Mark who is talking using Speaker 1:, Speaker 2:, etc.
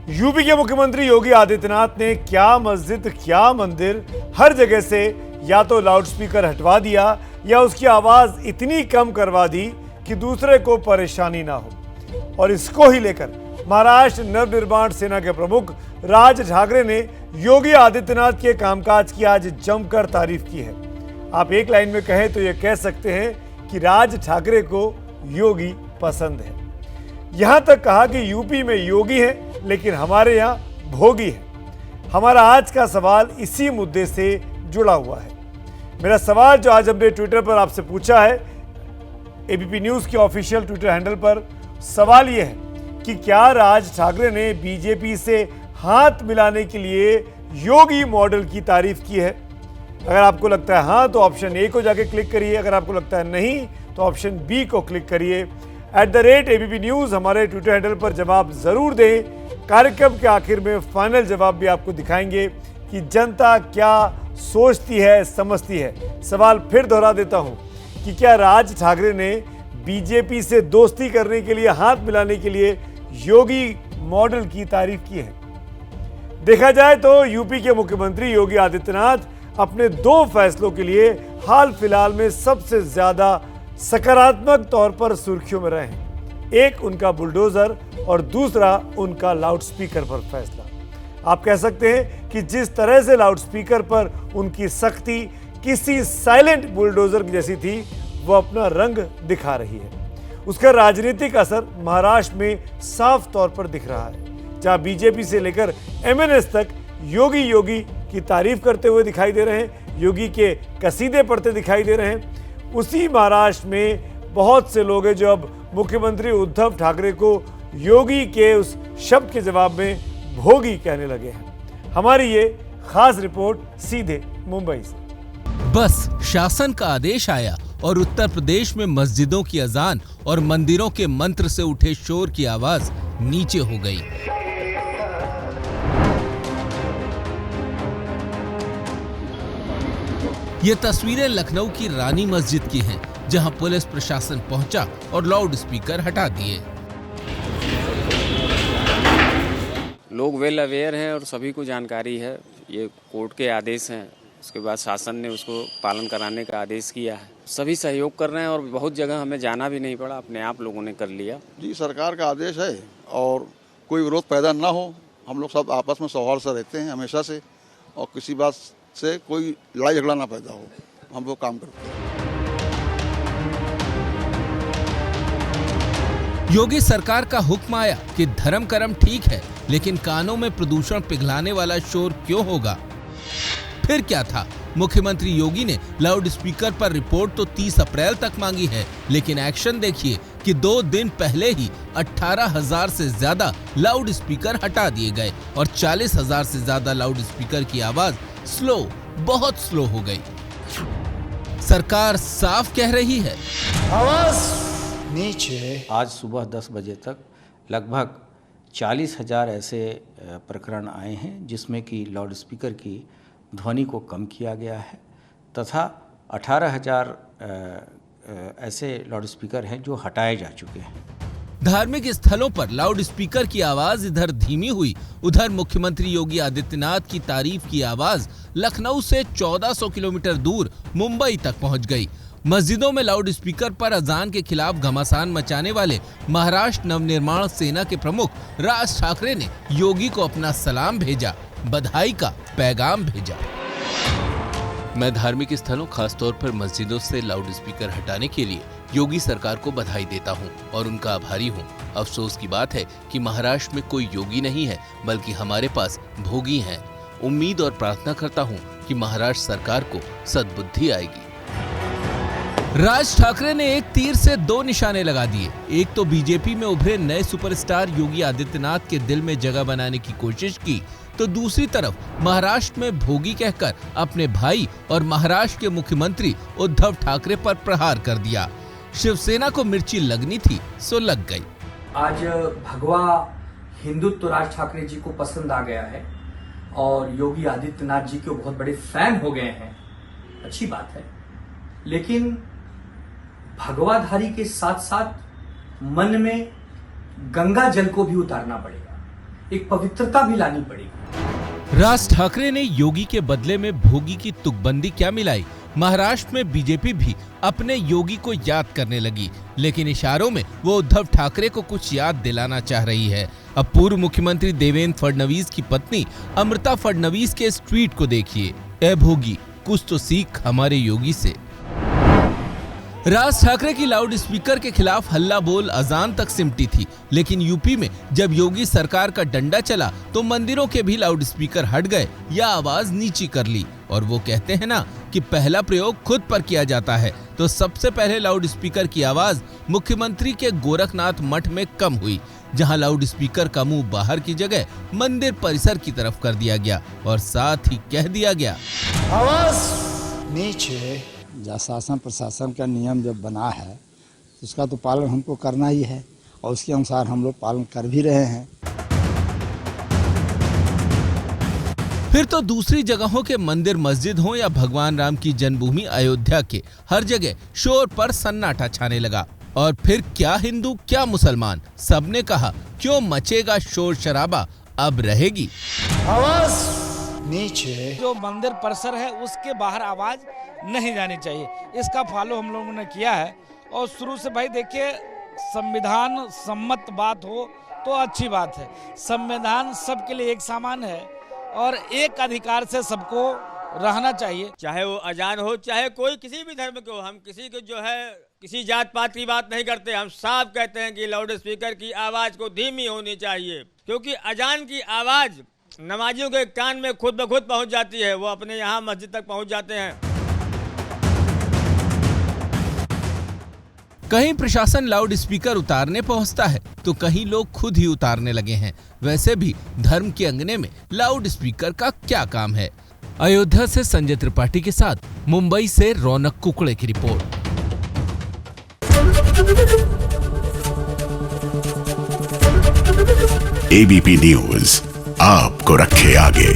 Speaker 1: UP के मुख्यमंत्री योगी आदित्यनाथ ने क्या मस्जिद क्या मंदिर हर जगह से या तो लाउडस्पीकर हटवा दिया या उसकी आवाज इतनी कम करवा दी कि दूसरे को परेशानी ना हो। और इसको ही लेकर महाराष्ट्र नवनिर्माण सेना के प्रमुख राज ठाकरे ने योगी आदित्यनाथ के कामकाज की आज जमकर तारीफ की है। आप एक लाइन में कहें तो यह कह सकते हैं कि राज ठाकरे को योगी पसंद है। यहां तक कहा कि यूपी में योगी है लेकिन हमारे यहां भोगी है। हमारा आज का सवाल इसी मुद्दे से जुड़ा हुआ है। मेरा सवाल जो आज हमने ट्विटर पर आपसे पूछा है, एबीपी न्यूज के ऑफिशियल ट्विटर हैंडल पर, सवाल यह है कि क्या राज ठाकरे ने बीजेपी से हाथ मिलाने के लिए योगी मॉडल की तारीफ की है? अगर आपको लगता है हाँ तो ऑप्शन ए को जाके क्लिक करिए, अगर आपको लगता है नहीं तो ऑप्शन बी को क्लिक करिए। @ABP न्यूज़ हमारे ट्विटर हैंडल पर जवाब जरूर दें। कार्यक्रम के आखिर में फाइनल जवाब भी आपको दिखाएंगे कि जनता क्या सोचती है, समझती है। सवाल फिर दोहरा देता हूं कि क्या राज ठाकरे ने बीजेपी से दोस्ती करने के लिए, हाथ मिलाने के लिए योगी मॉडल की तारीफ की है? देखा जाए तो यूपी के मुख्यमंत्री योगी आदित्यनाथ अपने दो फैसलों के लिए हाल फिलहाल में सबसे ज्यादा सकारात्मक तौर पर सुर्खियों में रहे हैं। एक उनका बुलडोजर और दूसरा उनका लाउडस्पीकर पर फैसला। आप कह सकते हैं कि जिस तरह से लाउडस्पीकर पर उनकी सख्ती किसी साइलेंट बुलडोजर जैसी थी, वो अपना रंग दिखा रही है। उसका राजनीतिक असर महाराष्ट्र में साफ तौर पर दिख रहा है, जहां बीजेपी से लेकर MNS तक योगी योगी की तारीफ करते हुए दिखाई दे रहे हैं, योगी के कसीदे पढ़ते दिखाई दे रहे हैं। उसी महाराष्ट्र में बहुत से लोग हैं जो अब मुख्यमंत्री उद्धव ठाकरे को योगी के उस शब्द के जवाब में भोगी कहने लगे हैं। हमारी ये खास रिपोर्ट सीधे मुंबई से।
Speaker 2: बस शासन का आदेश आया और उत्तर प्रदेश में मस्जिदों की अजान और मंदिरों के मंत्र से उठे शोर की आवाज नीचे हो गई। ये तस्वीरें लखनऊ की रानी मस्जिद की हैं, जहां पुलिस प्रशासन पहुंचा और लाउड स्पीकर हटा दिए।
Speaker 3: लोग वेल अवेयर हैं और सभी को जानकारी है। ये कोर्ट के आदेश हैं, उसके बाद शासन ने उसको पालन कराने का आदेश किया है। सभी सहयोग कर रहे हैं और बहुत जगह हमें जाना भी नहीं पड़ा, अपने आप लोगों ने कर लिया।
Speaker 4: जी, सरकार का आदेश है और कोई विरोध पैदा ना हो। हम लोग सब आपस में सौहार्द से रहते हैं हमेशा से, और किसी बात से कोई लड़ाई झगड़ा ना पैदा हो, हम वो काम करते हैं।
Speaker 2: योगी सरकार का हुक्म आया कि धर्म कर्म ठीक है, लेकिन कानों में प्रदूषण पिघलाने वाला शोर क्यों होगा? फिर क्या था? मुख्यमंत्री योगी ने लाउड स्पीकर पर रिपोर्ट तो 30 अप्रैल तक मांगी है, लेकिन एक्शन देखिए कि 2 दिन पहले ही 18,000 से ज्यादा लाउड स्पीकर हटा दिए गए और 40,000 से ज्यादा लाउड स्पीकर की आवाज स्लो, बहुत स्लो हो गई। सरकार साफ कह रही है,
Speaker 5: आवाज नीचे।
Speaker 6: आज सुबह 10 बजे तक लगभग 40,000 ऐसे प्रकरण आए हैं जिसमें कि लाउड स्पीकर की ध्वनि को कम किया गया है, तथा 18,000 ऐसे लाउड स्पीकर हैं जो हटाए जा चुके हैं।
Speaker 2: धार्मिक स्थलों पर लाउड स्पीकर की आवाज इधर धीमी हुई, उधर मुख्यमंत्री योगी आदित्यनाथ की तारीफ की आवाज लखनऊ से 1400 किलोमीटर दूर मुंबई तक पहुंच गई। मस्जिदों में लाउड स्पीकर पर अजान के खिलाफ घमासान मचाने वाले महाराष्ट्र नवनिर्माण सेना के प्रमुख राज ठाकरे ने योगी को अपना सलाम भेजा, बधाई का पैगाम भेजा। मैं धार्मिक स्थलों, खासतौर पर मस्जिदों से लाउड स्पीकर हटाने के लिए योगी सरकार को बधाई देता हूं और उनका आभारी हूं। अफसोस की बात है कि महाराष्ट्र में कोई योगी नहीं है, बल्कि हमारे पास भोगी हैं। उम्मीद और प्रार्थना करता हूं कि महाराष्ट्र सरकार को सद्बुद्धि आएगी। राज ठाकरे ने एक तीर से 2 निशाने लगा दिए। एक तो बीजेपी में उभरे नए सुपरस्टार योगी आदित्यनाथ के दिल में जगह बनाने की कोशिश की, तो दूसरी तरफ महाराष्ट्र में भोगी कहकर अपने भाई और महाराष्ट्र के मुख्यमंत्री उद्धव ठाकरे पर प्रहार कर दिया। शिवसेना को मिर्ची लगनी थी सो लग गई।
Speaker 7: आज भगवा हिंदुत्व राज ठाकरे जी को पसंद आ गया है और योगी आदित्यनाथ जी के बहुत बड़े फैन हो गए हैं। अच्छी बात है, लेकिन भगवाधारी के साथ साथ मन में गंगा जल को भी उतारना पड़ेगा। एक पवित्रता भी लानी पड़ेगी।
Speaker 2: राज ठाकरे ने योगी के बदले में भोगी की तुकबंदी क्या मिलाई? महाराष्ट्र में बीजेपी भी अपने योगी को याद करने लगी, लेकिन इशारों में वो उद्धव ठाकरे को कुछ याद दिलाना चाह रही है। अब पूर्व मुख्यमंत्री देवेंद्र फडणवीस की पत्नी अमृता फडणवीस के इस ट्वीट को देखिए। ए भोगी, कुछ तो सीख हमारे योगी से। राज ठाकरे की लाउड स्पीकर के खिलाफ हल्ला बोल अजान तक सिमटी थी, लेकिन यूपी में जब योगी सरकार का डंडा चला तो मंदिरों के भी लाउड स्पीकर हट गए या आवाज नीची कर ली। और वो कहते हैं ना कि पहला प्रयोग खुद पर किया जाता है, तो सबसे पहले लाउड स्पीकर की आवाज मुख्यमंत्री के गोरखनाथ मठ में कम हुई, जहां लाउड स्पीकर का मुंह बाहर की जगह मंदिर परिसर की तरफ कर दिया गया और साथ ही कह दिया गया,
Speaker 5: आवाज नीचे।
Speaker 8: जब शासन प्रशासन का नियम जब बना है उसका तो पालन हमको करना ही है और उसके अनुसार हम लोग पालन कर भी रहे हैं।
Speaker 2: फिर तो दूसरी जगहों के मंदिर मस्जिद हो या भगवान राम की जन्मभूमि अयोध्या के, हर जगह शोर पर सन्नाटा छाने लगा। और फिर क्या हिंदू क्या मुसलमान, सबने कहा क्यों मचेगा शोर शराबा, अब रहेगी
Speaker 5: आवाज नीचे।
Speaker 9: जो मंदिर परिसर है उसके बाहर आवाज नहीं जानी चाहिए, इसका फॉलो हम लोगों ने किया है। और शुरू से भाई देखिए, संविधान सम्मत बात हो तो अच्छी बात है। संविधान सबके लिए एक समान है और एक अधिकार से सबको रहना चाहिए,
Speaker 10: चाहे वो अजान हो चाहे कोई किसी भी धर्म के हो। हम किसी को जो है किसी जात पात की बात नहीं करते, हम साफ कहते हैं कि लाउड स्पीकर की आवाज को धीमी होनी चाहिए, क्योंकि अजान की आवाज नमाजियों के कान में खुद ब खुद पहुंच जाती है, वो अपने यहाँ मस्जिद तक पहुंच जाते हैं।
Speaker 2: कहीं प्रशासन लाउड स्पीकर उतारने पहुंचता है तो कहीं लोग खुद ही उतारने लगे हैं। वैसे भी धर्म के अंगने में लाउड स्पीकर का क्या काम है? अयोध्या से संजय त्रिपाठी के साथ मुंबई से रौनक कुकड़े की रिपोर्ट।
Speaker 11: एबीपी न्यूज आपको रखे आगे।